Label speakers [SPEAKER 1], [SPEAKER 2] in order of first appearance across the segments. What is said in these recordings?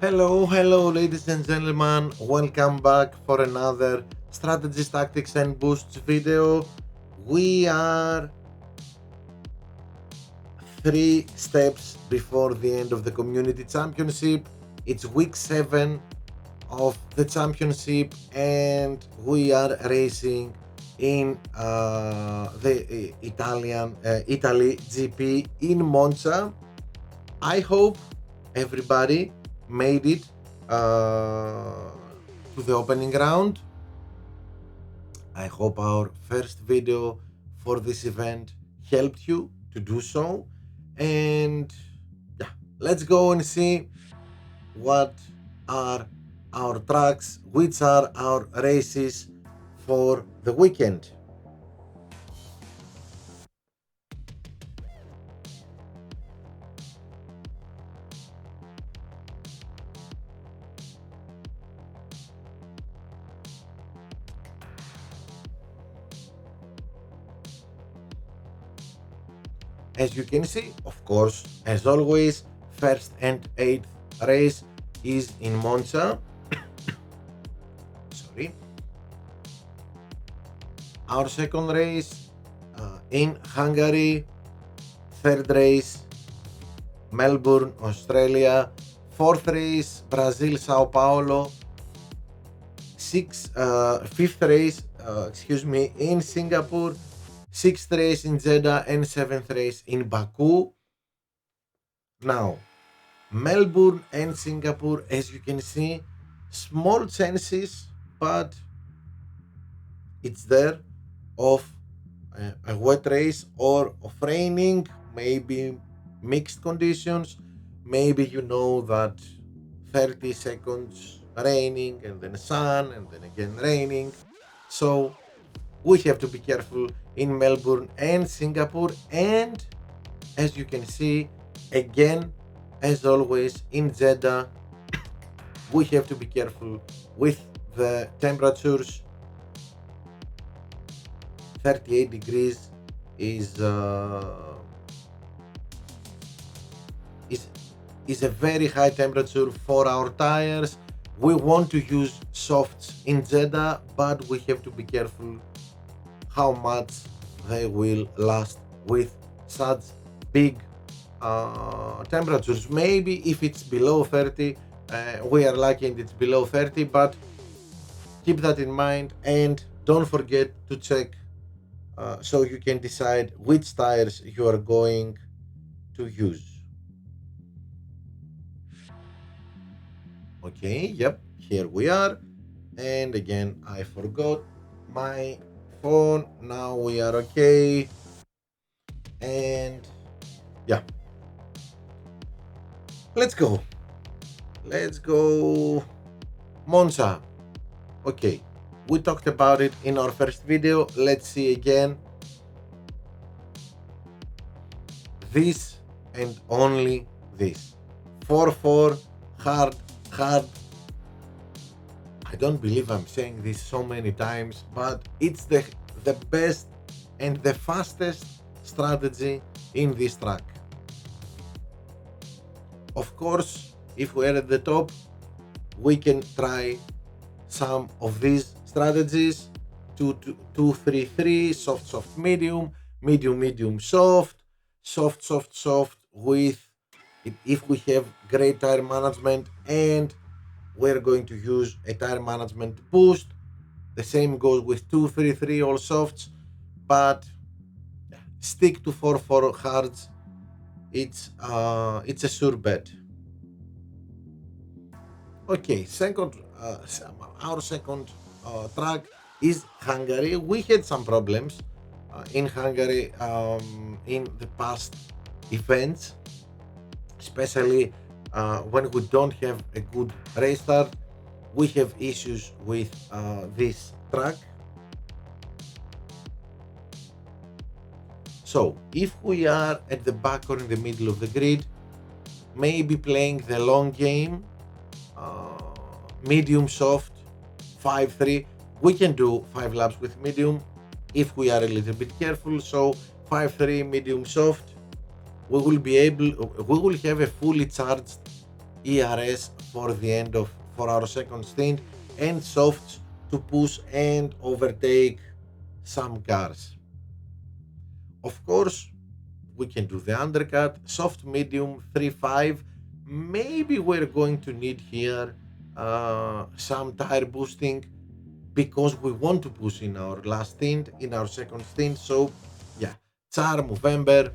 [SPEAKER 1] Hello, ladies and gentlemen. Welcome back for another strategies, tactics, and boosts video. We are 3 steps before the end of the community championship. It's week 7 of the championship, and we are racing in the Italy GP in Monza. I hope everybody made it to the opening round. I hope our first video for this event helped you to do so. And yeah, let's go and see what are our tracks, which are our races for the weekend. As you can see, of course, as always, first and eighth race is in Monza. Sorry. Our second race in Hungary, third race Melbourne, Australia, fourth race Brazil, Sao Paulo, fifth race, in Singapore, sixth race in Jeddah, and seventh race in Baku. Now, Melbourne and Singapore, as you can see, small chances, but it's there of a wet race or of raining, maybe mixed conditions. Maybe you know that 30 seconds raining and then sun and then again raining. So we have to be careful in Melbourne and Singapore. And as you can see, again, as always in Jeddah, we have to be careful with the temperatures. 38 degrees is is is a very high temperature for our tires. We want to use softs in Jeddah, but we have to be careful how much they will last with such big temperatures. Maybe if it's below 30, we are lucky and it's below 30, but keep that in mind and don't forget to check so you can decide which tires you are going to use. Okay, yep, here we are. And again, I forgot my phone. Now we are okay. And yeah, let's go. Let's go. Monza. Okay, we talked about it in our first video. Let's see again. This and only this. 4-4, hard. I don't believe I'm saying this so many times, but it's the best and the fastest strategy in this track. Of course, if we're at the top, we can try some of these strategies: 2-3-3, soft, medium, medium, soft, soft with if we have great tire management, and we're going to use a tire management boost. The same goes with 2-3-3, all softs, but stick to 4-4 hards. It's a sure bet. Okay, our second track is Hungary. We had some problems in Hungary in the past events, especially when we don't have a good race start. We have issues with this track. So if we are at the back or in the middle of the grid, maybe playing the long game, medium soft, 5-3. We can do 5 laps with medium if we are a little bit careful. So 5-3 medium soft, we will have a fully charged ERS for our second stint, and softs to push and overtake some cars. Of course, we can do the undercut, soft, medium, 3-5. Maybe we're going to need here some tire boosting because we want to push in our last stint, in our second stint. So, yeah, Tsar Movember.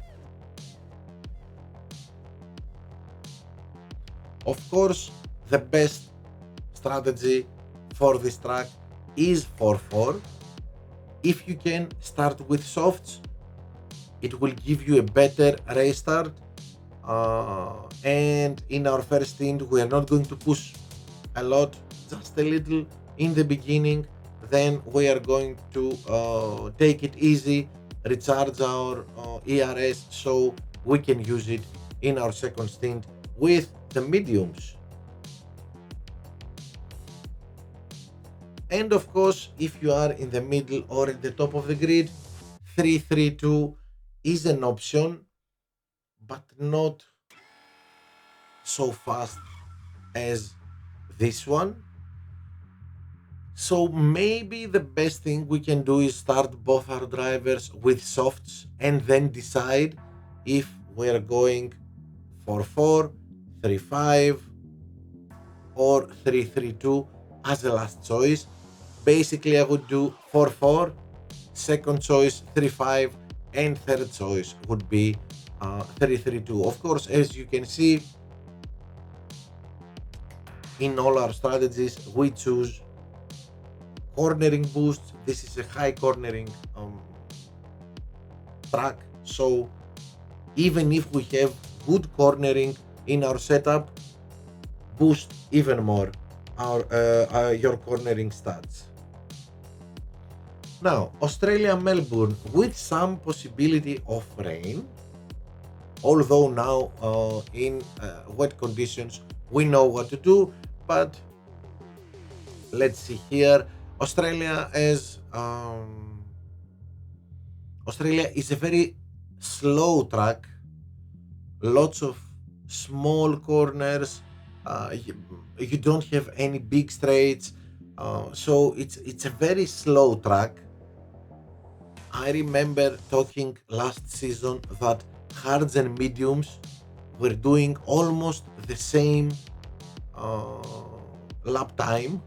[SPEAKER 1] Of course, the best strategy for this track is 4-4. If you can start with softs, it will give you a better race start. And in our first stint, we are not going to push a lot, just a little in the beginning. Then we are going to take it easy, recharge our ERS so we can use it in our second stint with the mediums. And of course, if you are in the middle or at the top of the grid, 3-3-2 is an option, but not so fast as this one. So maybe the best thing we can do is start both our drivers with softs and then decide if we're going 4-4, 3-5 or 3-3-2 as a last choice. Basically, I would do 4-4, second choice 3-5, and third choice would be 3-3-2. Of course, as you can see, in all our strategies, we choose cornering boosts. This is a high cornering track, so even if we have good cornering in our setup, boost even more your cornering stats. Now, Australia, Melbourne, with some possibility of rain, although now in wet conditions we know what to do, but let's see here. Australia is a very slow track, lots of small corners. You don't have any big straights, so it's a very slow track. I remember talking last season that hards and mediums were doing almost the same lap time.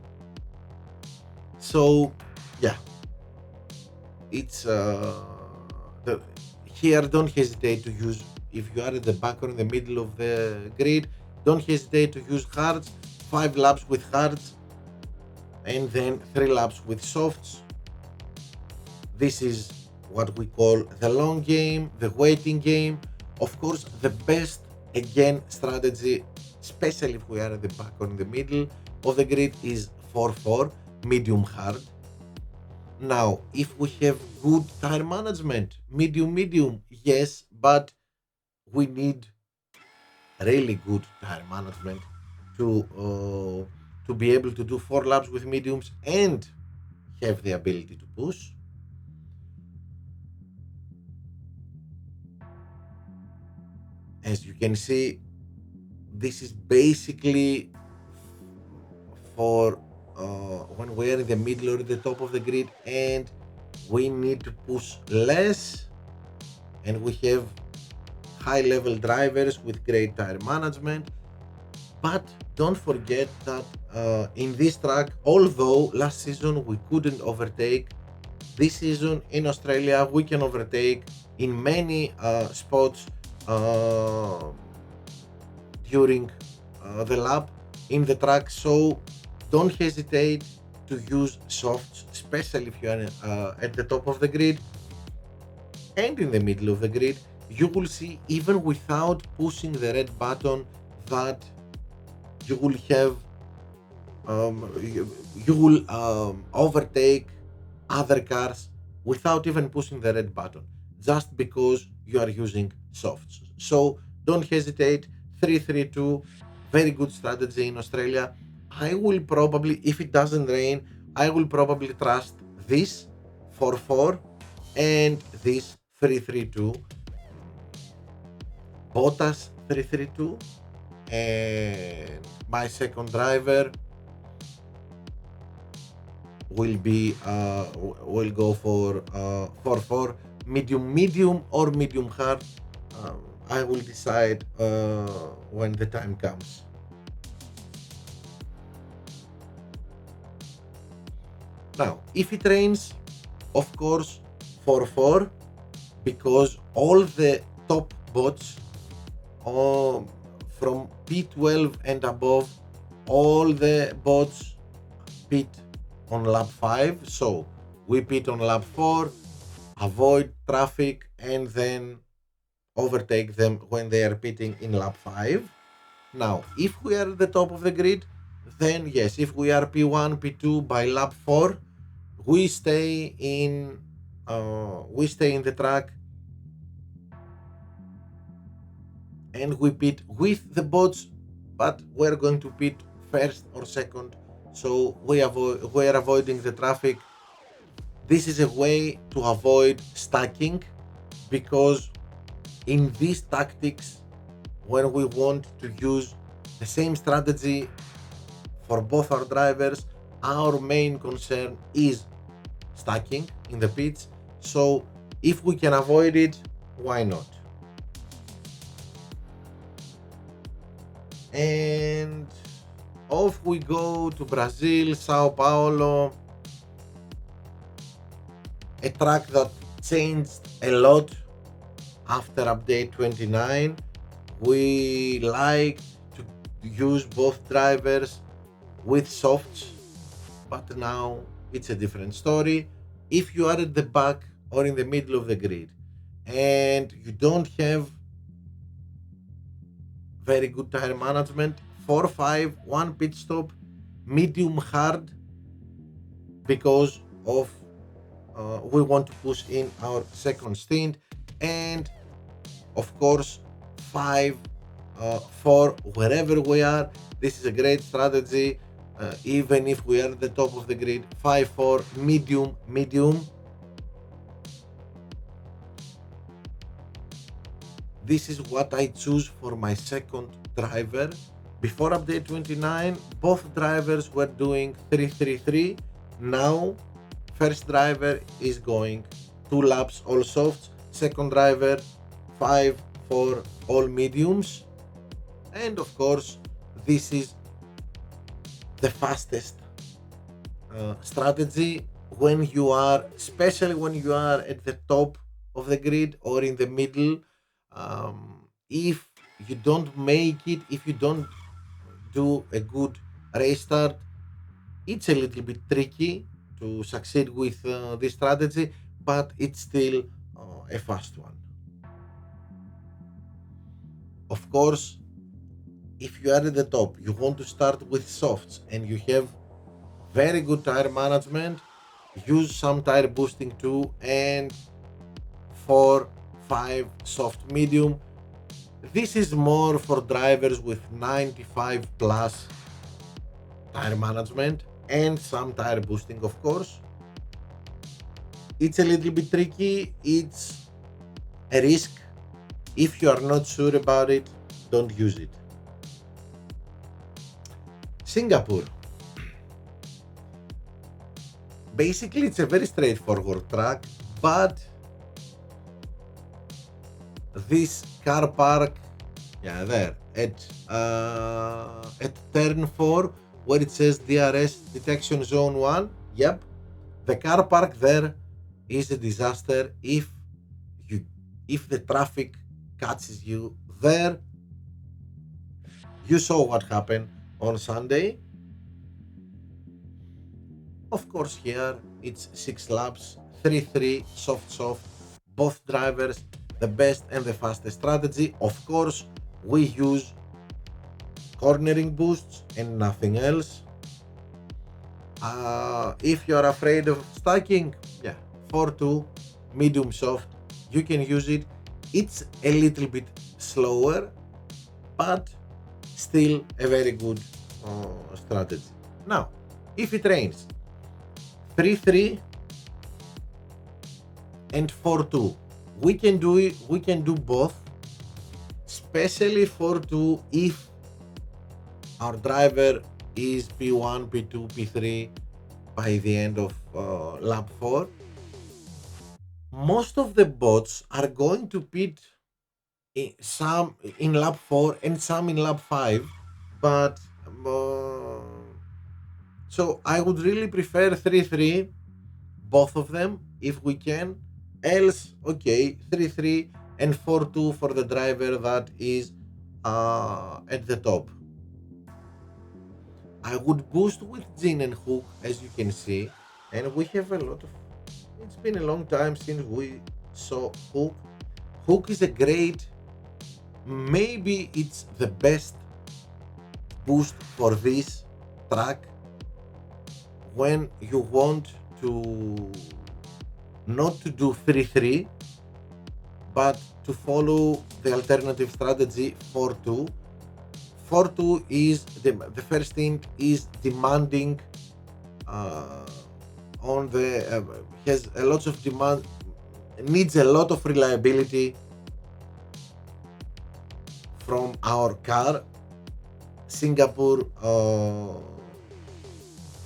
[SPEAKER 1] So yeah, it's the, here don't hesitate to use, if you are at the back or in the middle of the grid, don't hesitate to use hards, 5 laps with hards and then 3 laps with softs. This is what we call the long game, the waiting game. Of course, the best again strategy, especially if we are at the back or in the middle of the grid, is 4-4, medium hard. Now, if we have good tire management, medium, yes, but we need really good tire management to be able to do 4 laps with mediums and have the ability to push. As you can see, this is basically for when we're in the middle or the top of the grid and we need to push less, and we have high level drivers with great tire management. But don't forget that in this track, although last season we couldn't overtake, this season in Australia we can overtake in many spots during the lap in the track. So don't hesitate to use softs, especially if you are at the top of the grid and in the middle of the grid. You will see, even without pushing the red button, that you will have you will overtake other cars without even pushing the red button, just because you are using softs. So don't hesitate. 3-3-2, very good strategy in Australia. I will probably, if it doesn't rain, I will probably trust this 4-4 and this 3-3-2. Bottas 3-3-2 and my second driver will go for 4-4 medium or medium hard. I will decide when the time comes. Now, if it rains, of course 4-4, because all the top bots from P12 and above, all the bots pit on lap 5, so we pit on lap 4, avoid traffic, and then overtake them when they are pitting in lap 5. Now, if we are at the top of the grid, then yes, if we are P1, P2 by lap 4, we stay in the track and we pit with the bots, but we're going to pit first or second, so we're avoiding the traffic. This is a way to avoid stacking, because in these tactics, when we want to use the same strategy for both our drivers, our main concern is stacking in the pits. So if we can avoid it, why not? And off we go to Brazil, Sao Paulo, a track that changed a lot after update 29. We like to use both drivers with softs, but now it's a different story. If you are at the back or in the middle of the grid and you don't have very good tire management, 4-5, one pit stop, medium hard, because of we want to push in our second stint, and of course 5-4 wherever we are. This is a great strategy. Even if we are at the top of the grid, 5-4 medium. This is what I choose for my second driver. Before update 29, both drivers were doing 3-3-3. Now, first driver is going 2 laps all softs, second driver 5-4 all mediums, and of course this is the fastest strategy when you are, especially when you are at the top of the grid or in the middle. If you don't make it, if you don't do a good race start, it's a little bit tricky to succeed with this strategy, but it's still a fast one. Of course, if you are at the top, you want to start with softs and you have very good tire management, use some tire boosting too, and 4-5 soft medium. This is more for drivers with 95 plus tire management and some tire boosting, of course. It's a little bit tricky, it's a risk. If you are not sure about it, don't use it. Singapore. Basically, it's a very straightforward track, but this car park, there at turn 4, where it says DRS detection zone 1, yep, the car park there is a disaster. If the traffic catches you there, you saw what happened on Sunday. Of course, here it's 6 laps, 3-3, soft, both drivers, the best and the fastest strategy. Of course, we use cornering boosts and nothing else. If you're afraid of stacking, 4-2, medium soft, you can use it. It's a little bit slower, but still a very good strategy. Now, if it rains, 3-3 and 4-2, we can do both, especially 4-2 if Our driver is P1, P2, P3 by the end of lap 4. Most of the bots are going to pit some in lap 4 and some in lap 5, but uh, so I would really prefer 3-3, both of them, if we can. Else, okay, 3-3 and 4-2 for the driver that is at the top. I would boost with Jin and Hook, as you can see, and we have a lot of. It's been a long time since we saw Hook. Hook is a great, maybe it's the best boost for this track when you want to not to do 3-3 but to follow the alternative strategy 4-2. 4-2 is the first thing is demanding on the has a lot of demand, needs a lot of reliability from our car. Singapore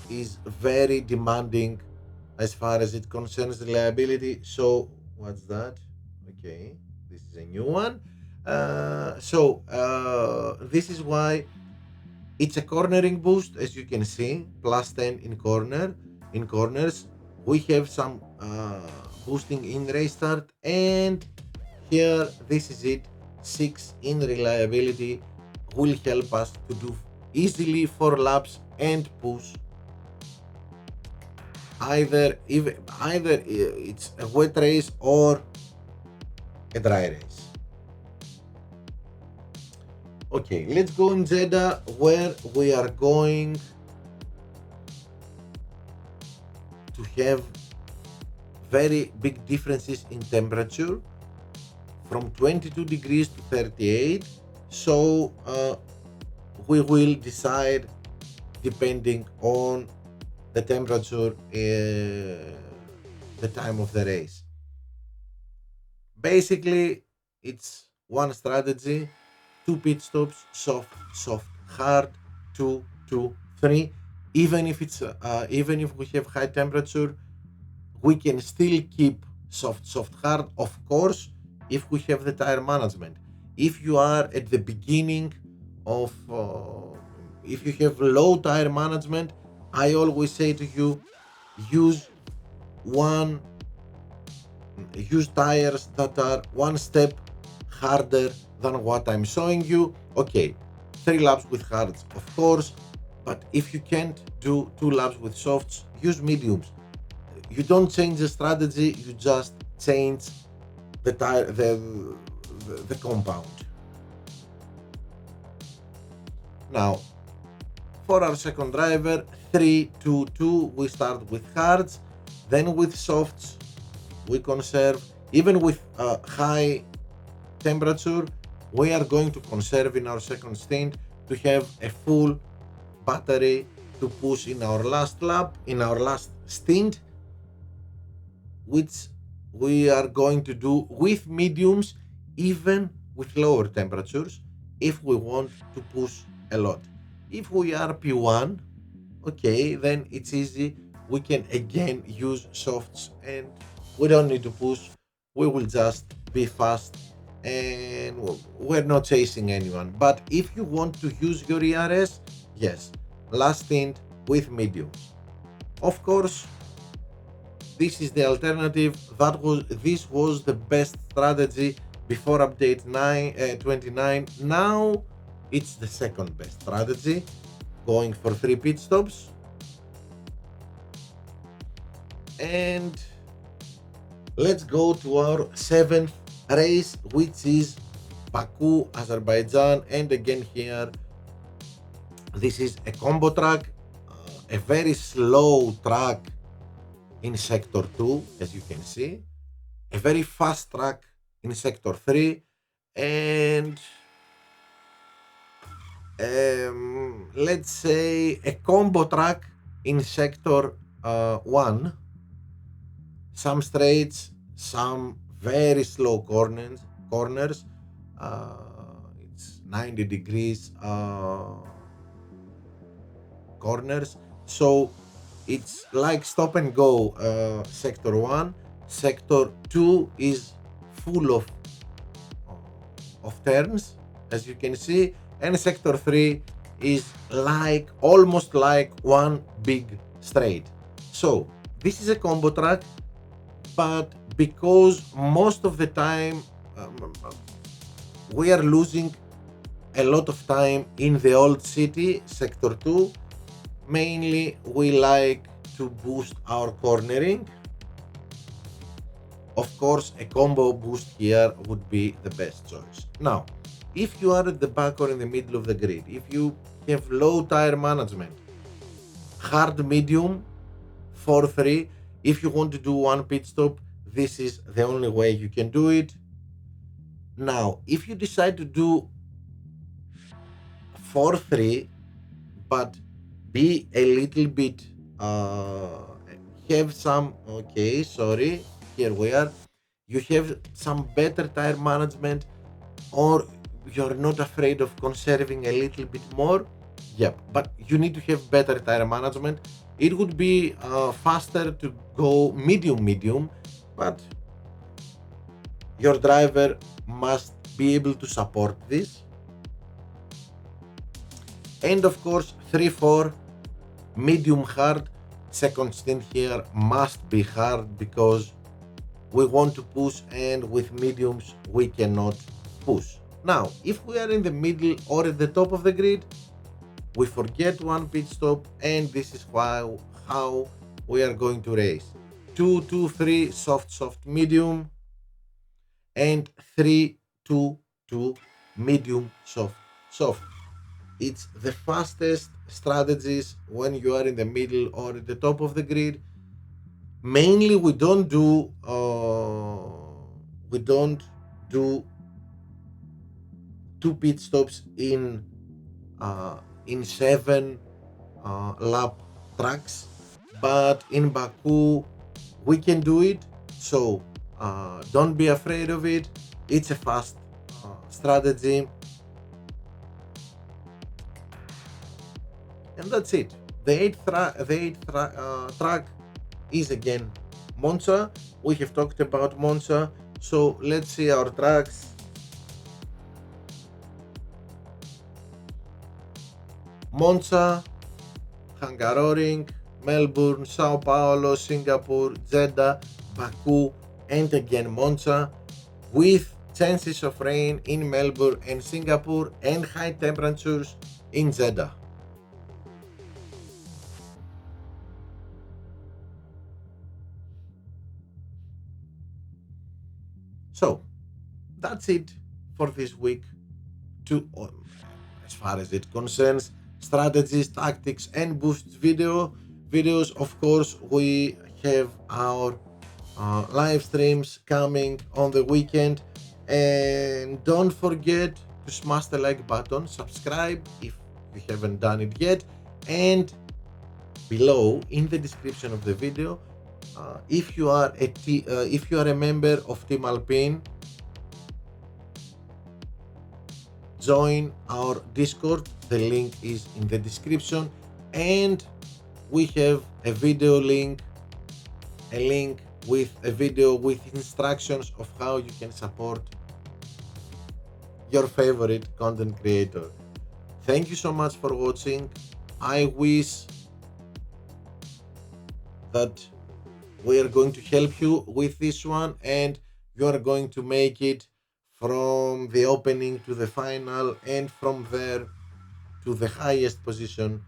[SPEAKER 1] is very demanding as far as it concerns reliability. So what's that? Okay, this is a new one. This is why it's a cornering boost, as you can see, plus 10 in corners. We have some boosting in race start, and here this is it. 6 in reliability will help us to do easily 4 laps and push either it's a wet race or a dry race. Okay, let's go in Jeddah, where we are going to have very big differences in temperature from 22 degrees to 38. So we will decide depending on the temperature, the time of the race. Basically, it's one strategy: 2 pit stops, soft, soft, hard, 2, 2, 3. Even if it's even if we have high temperature, we can still keep soft, soft, hard. Of course, if we have the tire management. If you are at the beginning of, if you have low tire management, I always say to you, use one, use tires that are one step harder than what I'm showing you. Okay, 3 laps with hards, of course, but if you can't do 2 laps with softs, use mediums. You don't change the strategy, you just change the tire, the compound. Now, for our second driver, 3-2-2, we start with hards, then with softs, we conserve. Even with high temperature, we are going to conserve in our second stint to have a full battery to push in our last lap, in our last stint, which we are going to do with mediums, even with lower temperatures, if we want to push a lot. If we are P1, okay, then it's easy. We can again use softs and we don't need to push. We will just be fast and we're not chasing anyone. But if you want to use your ERS, yes, last stint with mediums. Of course, this is the alternative. This was the best strategy before update 29. Now it's the second best strategy, going for 3 pit stops. And let's go to our 7th race, which is Baku, Azerbaijan. And again here, this is a combo track, a very slow track in sector 2, as you can see, a very fast track in sector 3, and let's say a combo track in sector 1. Some straights, some very slow corners. It's 90 degrees corners. So it's like stop and go. Sector 1, sector 2 is full of turns, as you can see, and sector 3 is like almost like one big straight. So this is a combo track, but because most of the time we are losing a lot of time in the old city, sector 2, mainly we like to boost our cornering. Of course, a combo boost here would be the best choice. Now, if you are at the back or in the middle of the grid, if you have low tire management, hard medium, 4-3, if you want to do one pit stop, this is the only way you can do it. Now, if you decide to do 4-3, but be a little bit, have some, okay, sorry, here we are, you have some better tire management, or you're not afraid of conserving a little bit more, yep, but you need to have better tire management. It would be faster to go medium, but your driver must be able to support this. And of course, 3-4, medium hard. Second stint here must be hard because we want to push, and with mediums we cannot push. Now, if we are in the middle or at the top of the grid, we forget one pit stop, and this is how we are going to race. 2-2-3, soft, medium, and 3-2-2, medium, soft. It's the fastest strategies when you are in the middle or at the top of the grid. Mainly, we don't do two pit stops in 7 lap tracks, but in Baku we can do it. So don't be afraid of it. It's a fast strategy, and that's it. The eighth track is again Monza. We have talked about Monza, so let's see our tracks. Monza, Hungaroring, Melbourne, Sao Paulo, Singapore, Jeddah, Baku, and again Monza, with chances of rain in Melbourne and Singapore and high temperatures in Jeddah. So that's it for this week. As far as it concerns strategies, tactics, and boosts videos, of course, we have our live streams coming on the weekend, and don't forget to smash the like button, subscribe if you haven't done it yet, and below in the description of the video, if you are a member of Team Alpine, join our Discord. The link is in the description, and we have a video link, with a video with instructions of how you can support your favorite content creator. Thank you so much for watching. I wish that we are going to help you with this one, and you are going to make it from the opening to the final, and from there to the highest position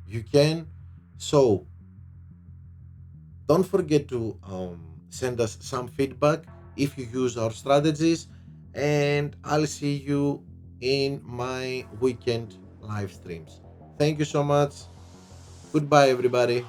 [SPEAKER 1] you can. So don't forget to send us some feedback if you use our strategies, and I'll see you in my weekend live streams. Thank you so much. Goodbye, everybody.